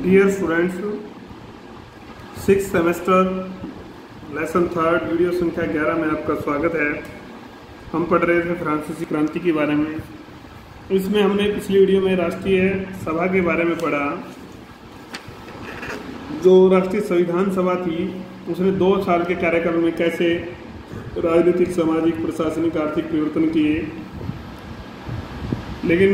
Dear students, 6th semester lesson 3 video संख्या 11 में आपका स्वागत है। हम पढ़ रहे थे फ्रांसीसी क्रांति के बारे में। इसमें हमने पिछली वीडियो में राष्ट्रीय सभा के बारे में पढ़ा। जो राष्ट्रीय संविधान सभा थी उसने 2 साल के कार्यकाल में कैसे राजनीतिक, सामाजिक, प्रशासनिक, आर्थिक परिवर्तन किए, लेकिन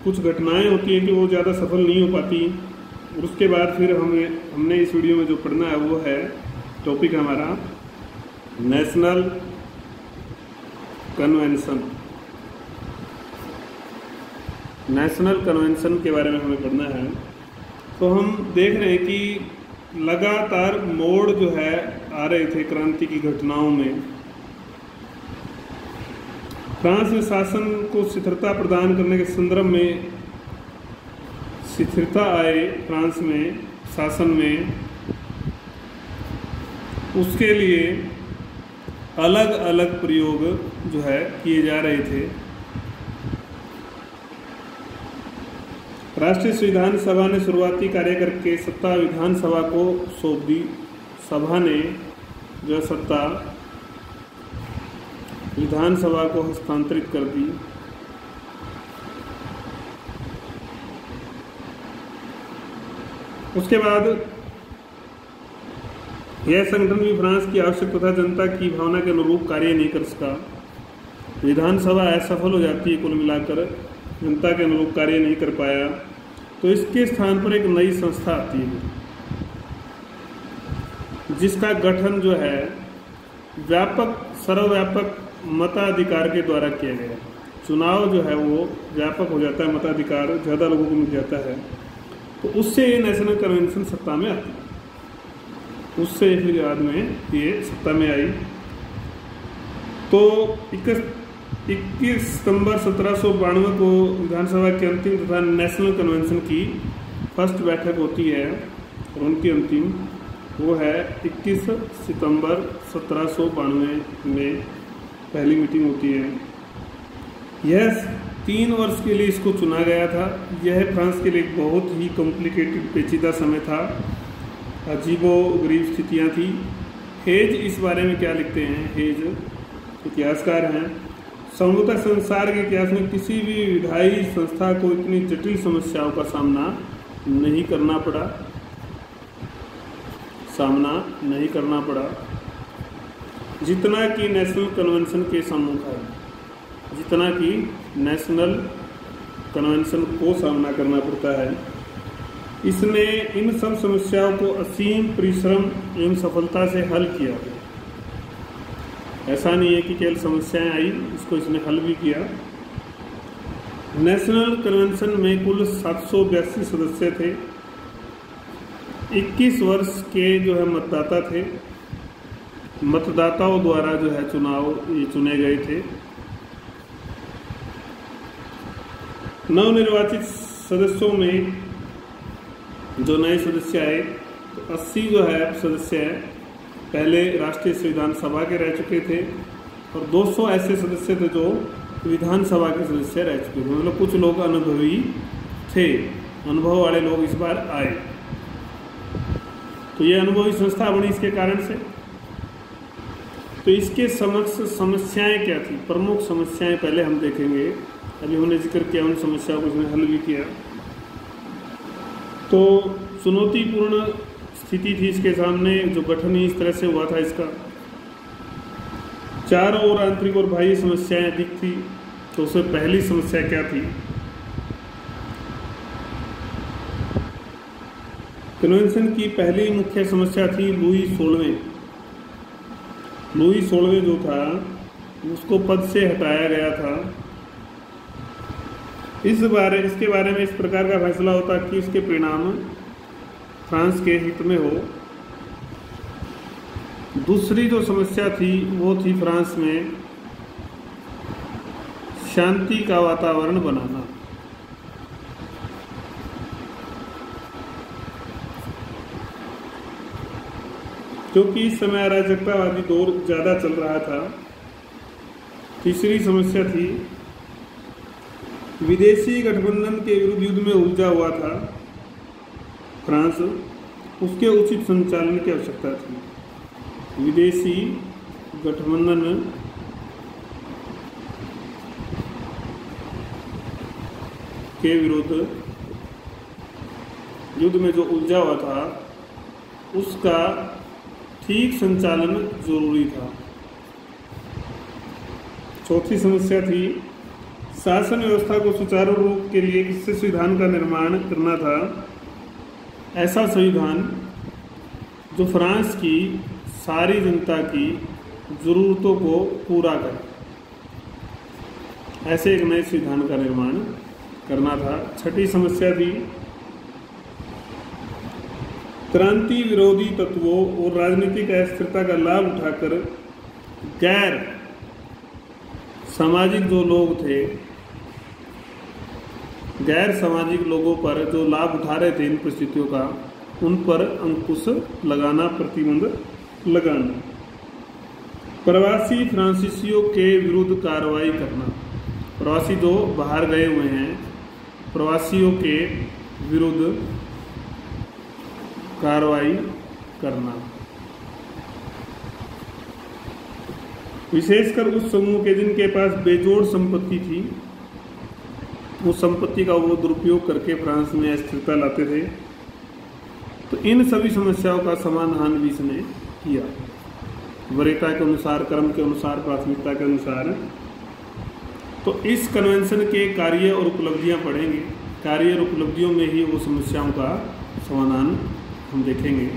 कुछ घटनाएं होती हैं कि वो ज़्यादा सफल नहीं हो पाती। और उसके बाद फिर हमने इस वीडियो में जो पढ़ना है वो है, टॉपिक हमारा नेशनल कन्वेंशन। नेशनल कन्वेंशन के बारे में हमें पढ़ना है। तो हम देख रहे हैं कि लगातार मोड़ जो है आ रहे थे क्रांति की घटनाओं में। फ्रांस में शासन को स्थिरता प्रदान करने के संदर्भ में स्थिरता आए फ्रांस में शासन में, उसके लिए अलग अलग प्रयोग जो है किए जा रहे थे। राष्ट्रीय संविधान सभा ने शुरुआती कार्य करके सत्ता विधानसभा को सौंप दी। सभा ने जो सत्ता विधानसभा को हस्तांतरित कर दी। उसके बाद यह संगठन भी फ्रांस की आवश्यक तथा जनता की भावना के अनुरूप कार्य नहीं कर सका। विधानसभा असफल हो जाती है, कुल मिलाकर जनता के अनुरूप कार्य नहीं कर पाया। तो इसके स्थान पर एक नई संस्था आती है जिसका गठन जो है व्यापक, सर्वव्यापक मताधिकार के द्वारा किया गया। चुनाव जो है वो व्यापक हो जाता है, मताधिकार ज़्यादा लोगों को मिल जाता है। तो उससे ये नेशनल कन्वेंशन सत्ता में आती है। उससे फिर बाद में ये सत्ता में आई। तो 21 सितंबर 1792 को विधानसभा की अंतिम तथा नेशनल कन्वेंशन की फर्स्ट बैठक होती है, और उनकी अंतिम वो है 21 सितंबर 1792 में पहली मीटिंग होती है। यह 3 वर्ष के लिए इसको चुना गया था। यह फ्रांस के लिए एक बहुत ही कॉम्प्लिकेटेड, पेचीदा समय था। अजीबो गरीब स्थितियाँ थी। हेज इस बारे में क्या लिखते हैं? हेज इतिहासकार हैं। संभवतः संसार के इतिहास में किसी भी विधायी संस्था को इतनी जटिल समस्याओं का सामना नहीं करना पड़ा जितना कि नेशनल कन्वेंशन के सम्मुख है, जितना कि नेशनल कन्वेंशन को सामना करना पड़ता है। इसने इन सब समस्याओं को असीम परिश्रम एवं सफलता से हल किया। ऐसा नहीं है कि केवल समस्याएं आई, इसको इसने हल भी किया। नेशनल कन्वेंशन में कुल 782 सदस्य थे। 21 वर्ष के जो है मतदाता थे। मतदाताओं द्वारा जो है ये चुने गए थे। नवनिर्वाचित सदस्यों में जो नए सदस्य आए, तो 80 जो है सदस्य पहले राष्ट्रीय संविधान सभा के रह चुके थे, और 200 ऐसे सदस्य थे जो विधानसभा के सदस्य रह चुके थे। मतलब कुछ लोग अनुभवी थे, अनुभव वाले लोग इस बार आए। तो ये अनुभवी संस्था बनी इसके कारण से। तो इसके समक्ष समस्याएं क्या थी? प्रमुख समस्याएं पहले हम देखेंगे। अभी हमने जिक्र किया, उन समस्याओं को इसने हल भी किया। तो चुनौतीपूर्ण स्थिति थी इसके सामने, जो गठन ही इस तरह से हुआ था इसका। चारों ओर आंतरिक और बाह्य समस्याएं अधिक थी। तो उसमें पहली समस्या क्या थी? कन्वेंशन की पहली मुख्य समस्या थी लुई 16वें जो था उसको पद से हटाया गया था। इसके बारे में इस प्रकार का फैसला होता कि इसके परिणाम फ्रांस के हित में हो। दूसरी जो समस्या थी वो थी फ्रांस में शांति का वातावरण बनाना। क्योंकि इस समय अराजकतावादी दौर ज़्यादा चल रहा था। तीसरी समस्या थी विदेशी गठबंधन के विरुद्ध युद्ध में उलझा हुआ था फ्रांस, उसके उचित संचालन की आवश्यकता थी। विदेशी गठबंधन के विरुद्ध युद्ध में जो उलझा हुआ था उसका ठीक संचालन जरूरी था। चौथी समस्या थी शासन व्यवस्था को सुचारू रूप के लिए किसी संविधान का निर्माण करना था, ऐसा संविधान जो फ्रांस की सारी जनता की जरूरतों को पूरा करे, ऐसे एक नए संविधान का निर्माण करना था। छठी समस्या थी क्रांति विरोधी तत्वों और राजनीतिक अस्थिरता का लाभ उठाकर गैर सामाजिक जो लोग थे, गैर सामाजिक लोगों पर जो लाभ उठा रहे थे इन परिस्थितियों का, उन पर अंकुश लगाना, प्रतिबंध लगाना। प्रवासी फ्रांसीसियों के विरुद्ध कार्रवाई करना, प्रवासी जो बाहर गए हुए हैं, प्रवासियों के विरुद्ध कार्रवाई करना, विशेषकर उस समूह के जिनके पास बेजोड़ संपत्ति थी, उस संपत्ति का वो दुरुपयोग करके फ्रांस में अस्थिरता लाते थे। तो इन सभी समस्याओं का समाधान भी इसने किया, वरीयता के अनुसार, क्रम के अनुसार, प्राथमिकता के अनुसार। तो इस कन्वेंशन के कार्य और उपलब्धियां पढ़ेंगे, कार्य और उपलब्धियों में ही वो समस्याओं का समाधान हम देखेंगे।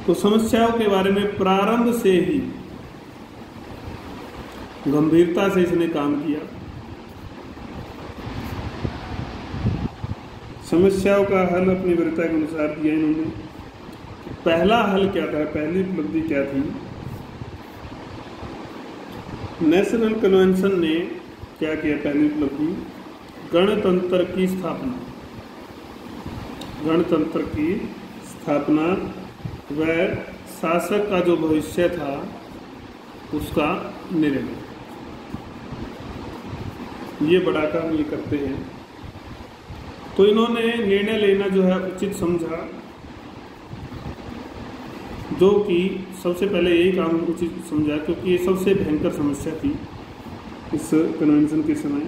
तो समस्याओं के बारे में प्रारंभ से ही गंभीरता से इसने काम किया। समस्याओं का हल अपनी वरीयता के अनुसार दिया इन्होंने। पहला हल क्या था, पहली उपलब्धि क्या थी? नेशनल कन्वेंशन ने क्या किया? पहली उपलब्धि गणतंत्र की स्थापना, गणतंत्र की स्थापना व शासक का जो भविष्य था उसका निर्णय, ये बड़ा काम ये करते हैं। तो इन्होंने निर्णय लेना जो है उचित समझा, जो कि सबसे पहले यही काम उचित समझा क्योंकि ये सबसे भयंकर समस्या थी इस कन्वेंशन के समय।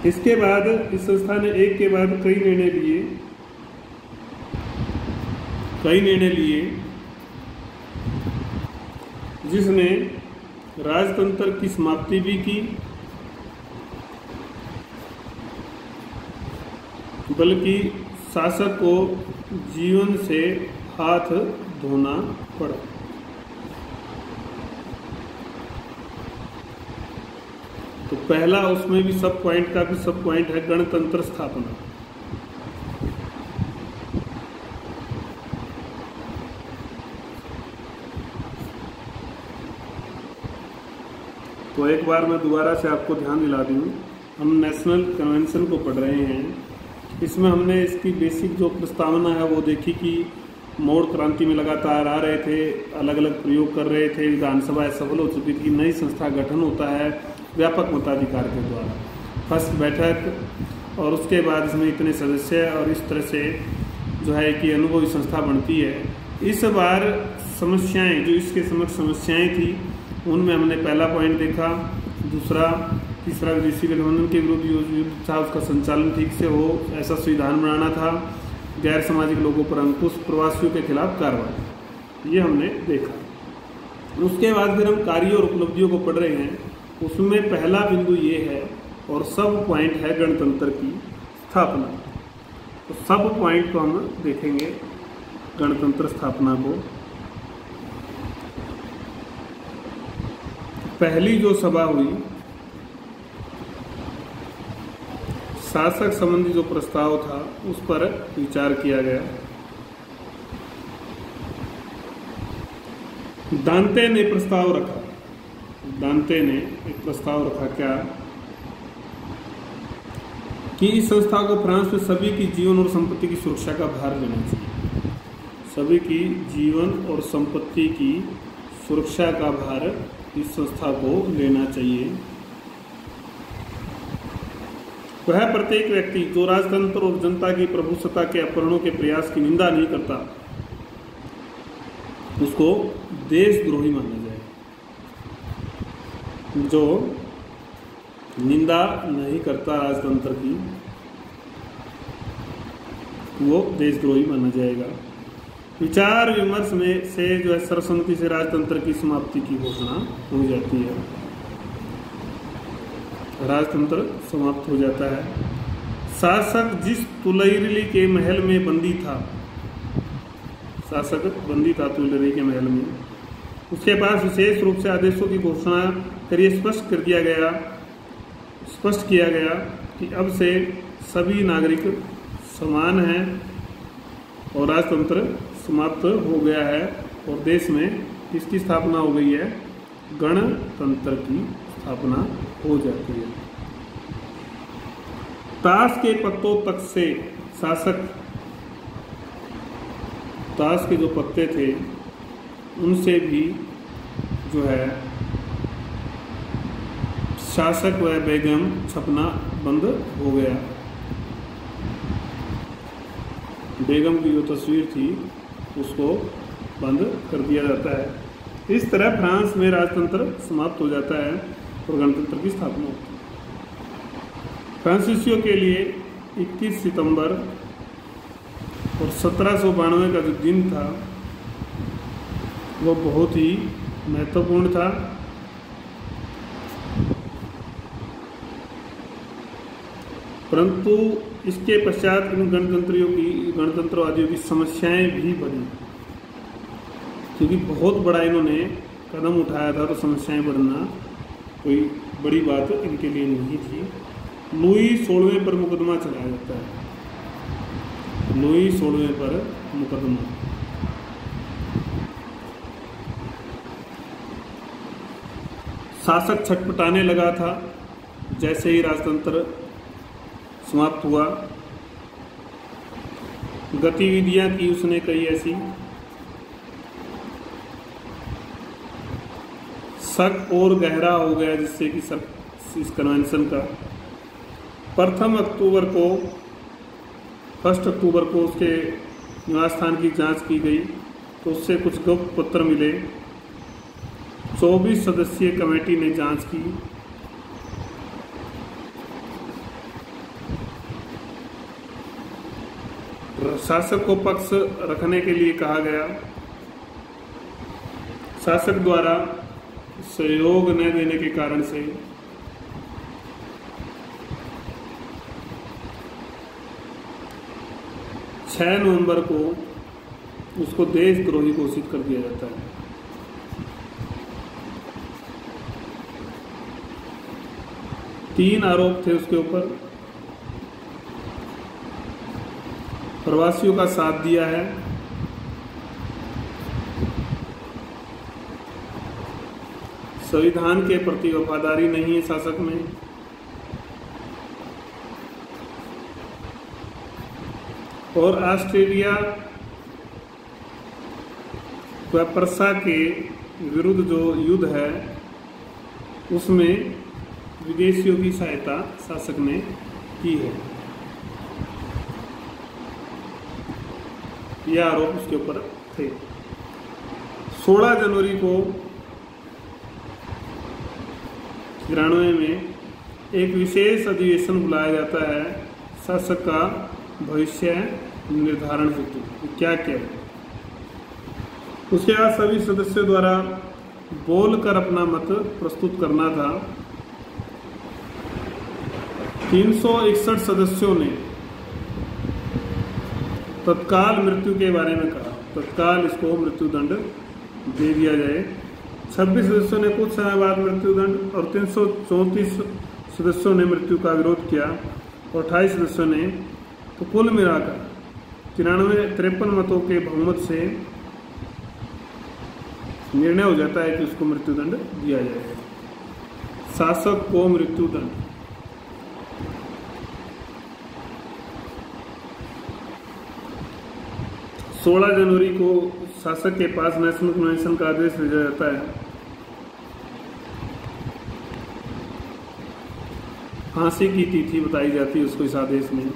इसके बाद इस संस्था ने एक के बाद कई निर्णय लिए जिसने राजतंत्र की समाप्ति भी की, बल्कि शासक को जीवन से हाथ धोना पड़ा। तो पहला उसमें भी सब पॉइंट का भी सब पॉइंट है गणतंत्र स्थापना। तो एक बार मैं दोबारा से आपको ध्यान दिला दूं, हम नेशनल कन्वेंशन को पढ़ रहे हैं। इसमें हमने इसकी बेसिक जो प्रस्तावना है वो देखी कि मोड़ क्रांति में लगातार आ रहे थे, अलग अलग प्रयोग कर रहे थे, विधानसभा सफल हो चुकी थी, नई संस्था गठन होता है व्यापक मताधिकार के द्वारा, फर्स्ट बैठक, और उसके बाद इसमें इतने सदस्य और इस तरह से जो है कि अनुभवी संस्था बनती है। इस बार समस्याएं जो इसके समक्ष समस्याएं थी उनमें हमने पहला पॉइंट देखा, दूसरा तीसरा विदेशी गठबंधन के विरुद्ध युद्ध था, उसका संचालन ठीक से हो ऐसा संविधान बनाना था, गैर सामाजिक लोगों पर अंकुश, प्रवासियों के खिलाफ कार्रवाई, ये हमने देखा। उसके बाद फिर हम कार्य और उपलब्धियों को पढ़ रहे हैं। उसमें पहला बिंदु ये है और सब पॉइंट है गणतंत्र की स्थापना। तो सब पॉइंट को हम देखेंगे गणतंत्र स्थापना को। पहली जो सभा हुई, शासक संबंधी जो प्रस्ताव था उस पर विचार किया गया। दांते ने प्रस्ताव रखा, दांते ने एक प्रस्ताव रखा क्या कि इस संस्था को फ्रांस में सभी की जीवन और संपत्ति की सुरक्षा का भार लेना चाहिए, सभी की जीवन और संपत्ति की सुरक्षा का भार इस संस्था को लेना चाहिए। वह प्रत्येक व्यक्ति जो राजतंत्र और जनता की प्रभुसत्ता के अपहरणों के प्रयास की निंदा नहीं करता उसको देशद्रोही माना जाए। जो निंदा नहीं करता राजतंत्र की वो देशद्रोही माना जाएगा। विचार विमर्श में से जो है सर्वसम्मति से राजतंत्र की समाप्ति की घोषणा हो जाती है। राजतंत्र समाप्त हो जाता है। शासक जिस तुलैरली के महल में बंदी था, शासक बंदी था तुलैरली के महल में, उसके पास विशेष रूप से आदेशों की घोषणा करिए स्पष्ट किया गया कि अब से सभी नागरिक समान हैं और राजतंत्र समाप्त हो गया है और देश में किसकी स्थापना हो गई है? गणतंत्र की स्थापना हो जाती है। ताश के पत्तों तक से शासक, ताश के जो पत्ते थे उनसे भी जो है शासक व बेगम छपना बंद हो गया। बेगम की जो तस्वीर थी उसको बंद कर दिया जाता है। इस तरह फ्रांस में राजतंत्र समाप्त हो जाता है और गणतंत्र की स्थापना होती है। फ्रांसीसियों के लिए 21 सितंबर और 1792 का जो दिन था वो बहुत ही महत्वपूर्ण था। परंतु इसके पश्चात इन गणतंत्रवादियों की समस्याएं भी बढ़ी, क्योंकि बहुत बड़ा इन्होंने कदम उठाया था तो समस्याएं बढ़ना कोई बड़ी बात इनके लिए नहीं थी। लुई 16वें पर मुकदमा चलाया जाता है। लुई 16वें पर मुकदमा, शासक छटपटाने लगा था जैसे ही राजतंत्र समाप्त हुआ। गतिविधियां की उसने कई ऐसी, शक और गहरा हो गया जिससे कि इस कन्वेंशन का 1 अक्टूबर को उसके निवास स्थान की जांच की गई तो उससे कुछ गुप्त पत्र मिले। 24 सदस्यीय कमेटी ने जांच की। शासक को पक्ष रखने के लिए कहा गया। शासक द्वारा सहयोग न देने के कारण से 6 नवंबर को उसको देशद्रोही घोषित कर दिया जाता है। तीन आरोप थे उसके ऊपर। प्रवासियों का साथ दिया है, संविधान के प्रति वफादारी नहीं है शासक में, और ऑस्ट्रेलिया व प्रसा के विरुद्ध जो युद्ध है उसमें विदेशियों की सहायता शासक ने की है। यह आरोप उसके ऊपर थे। 16 जनवरी को 93 में एक विशेष अधिवेशन बुलाया जाता है शासक का भविष्य निर्धारण हेतु। क्या उसके बाद सभी सदस्यों द्वारा बोलकर अपना मत प्रस्तुत करना था। 361 सदस्यों ने तत्काल मृत्यु के बारे में कहा, तत्काल इसको मृत्युदंड दे दिया जाए। 26 सदस्यों ने कुछ समय बाद मृत्युदंड और 334 सदस्यों ने मृत्यु का विरोध किया और 28 सदस्यों ने, तो कुल मिलाकर 53 मतों के बहुमत से निर्णय हो जाता है कि उसको मृत्युदंड दिया जाए। शासक को मृत्युदंड। सोलह जनवरी को शासक के पास नेशनल कन्वेंशन का आदेश भेजा जाता है। फांसी की तिथि बताई जाती है उसको इस आदेश में।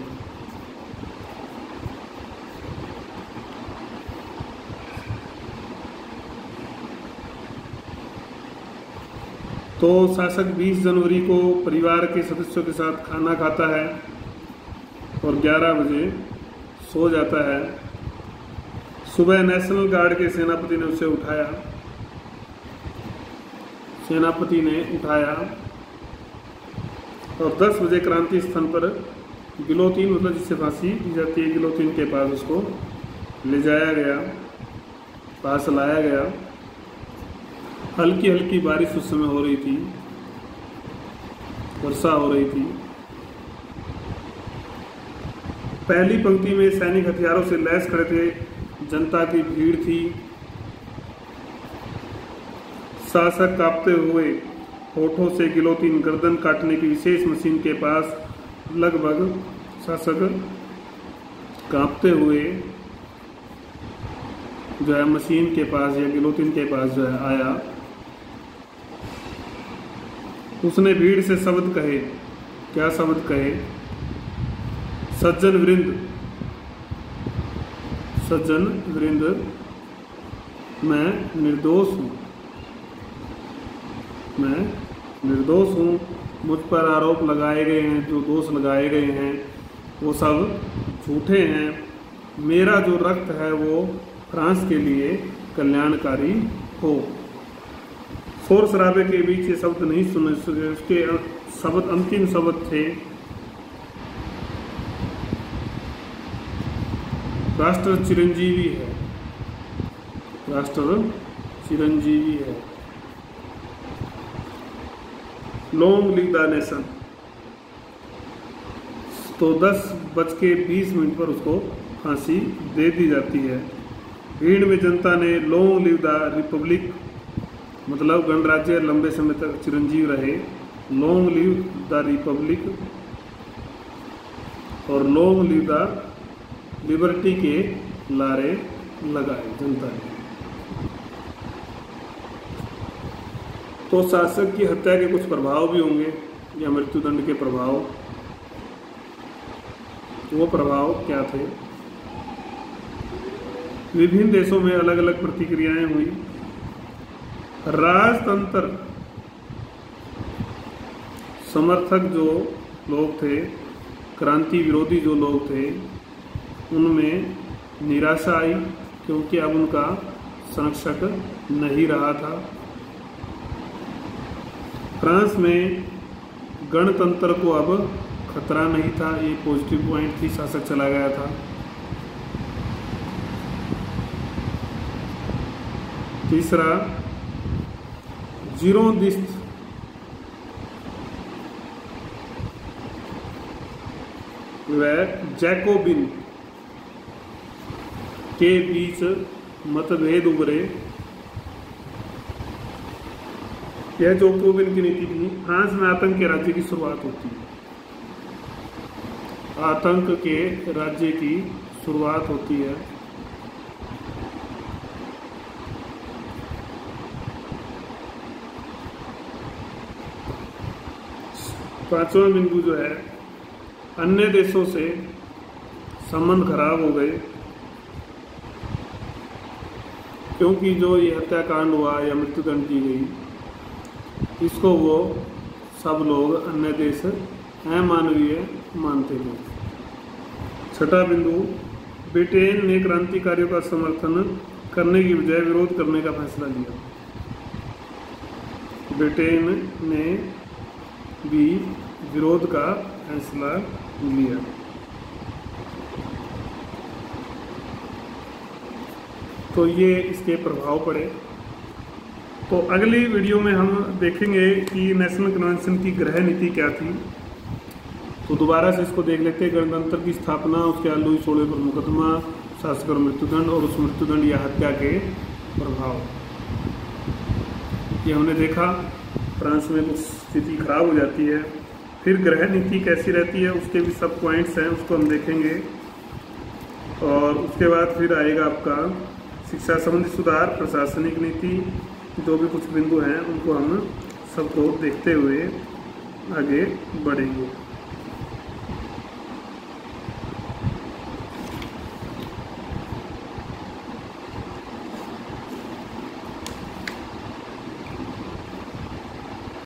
तो शासक 20 जनवरी को परिवार के सदस्यों के साथ खाना खाता है और 11 बजे सो जाता है। सुबह नेशनल गार्ड के सेनापति ने उसे उठाया। सेनापति ने उठाया और 10 बजे क्रांति स्थल पर गिलोतीन, मतलब जिससे फांसी दी जाती है, गिलोतीन के पास उसको ले जाया गया, पास लाया गया। हल्की हल्की बारिश उस समय हो रही थी, वर्षा हो रही थी। पहली पंक्ति में सैनिक हथियारों से लैस खड़े थे, जनता की भीड़ थी। शासक कांपते हुए होठों से गिलोतीन गर्दन काटने की विशेष मशीन के पास, लगभग शासक कांपते हुए जो है मशीन के पास या गिलोतीन के पास जो है आया। उसने भीड़ से शब्द कहे। क्या शब्द कहे? सज्जन वृंद, सज्जन वृंद, मैं निर्दोष हूँ, मैं निर्दोष हूँ। मुझ पर आरोप लगाए गए हैं, जो दोष लगाए गए हैं वो सब झूठे हैं। मेरा जो रक्त है वो फ्रांस के लिए कल्याणकारी हो। शोर शराबे के बीच ये शब्द नहीं सुने सके। उसके शब्द, अंतिम शब्द थे, राष्ट्र चिरंजीवी है, राष्ट्र चिरंजीवी है, लॉन्ग लिव द नेशन। तो 10:20 पर उसको फांसी दे दी जाती है। भीड़ में जनता ने लॉन्ग लिव द रिपब्लिक, मतलब गणराज्य लंबे समय तक चिरंजीव रहे, लॉन्ग लिव द रिपब्लिक और लॉन्ग लिव द लिबर्टी के लारे लगाए जनता ने। तो शासक की हत्या के कुछ प्रभाव भी होंगे या मृत्युदंड के प्रभाव। वो प्रभाव क्या थे? विभिन्न देशों में अलग अलग प्रतिक्रियाएं हुई। राजतंत्र समर्थक जो लोग थे, क्रांति विरोधी जो लोग थे, उनमें निराशा आई क्योंकि अब उनका संरक्षक नहीं रहा था। फ्रांस में गणतंत्र को अब खतरा नहीं था, ये पॉजिटिव पॉइंट थी, शासक चला गया था। तीसरा, जीरोंदिस्ट व जैकोबिन के बीच मतभेद उभरे। यह जैकोबिन की नीति थी। फ्रांस में आतंक के राज्य की शुरुआत होती है, आतंक के राज्य की शुरुआत होती है। पांचवा बिंदु जो है, अन्य देशों से संबंध खराब हो गए क्योंकि जो ये हत्याकांड हुआ या मृत्युदंड की गई, इसको वो सब लोग अन्य देश अमानवीय मानते थे। छठा बिंदु, ब्रिटेन ने क्रांतिकारियों का समर्थन करने की बजाय विरोध करने का फैसला लिया। ब्रिटेन ने भी विरोध का फैसला लिया। तो ये इसके प्रभाव पड़े। तो अगली वीडियो में हम देखेंगे कि नेशनल कन्वेंशन की गृह नीति क्या थी। तो दोबारा से इसको देख लेते हैं। गणतंत्र की स्थापना, उसके बाद लुई 16 पर मुकदमा, शासक और मृत्युदंड और उस मृत्युदंड या हत्या के प्रभाव। ये हमने देखा, फ्रांस में कुछ स्थिति खराब हो जाती है। फिर गृह नीति कैसी रहती है, उसके भी सब पॉइंट्स हैं, उसको हम देखेंगे। और उसके बाद फिर आएगा आपका शिक्षा संबंधी सुधार, प्रशासनिक नीति, जो भी कुछ बिंदु हैं उनको हम सबको देखते हुए आगे बढ़ेंगे।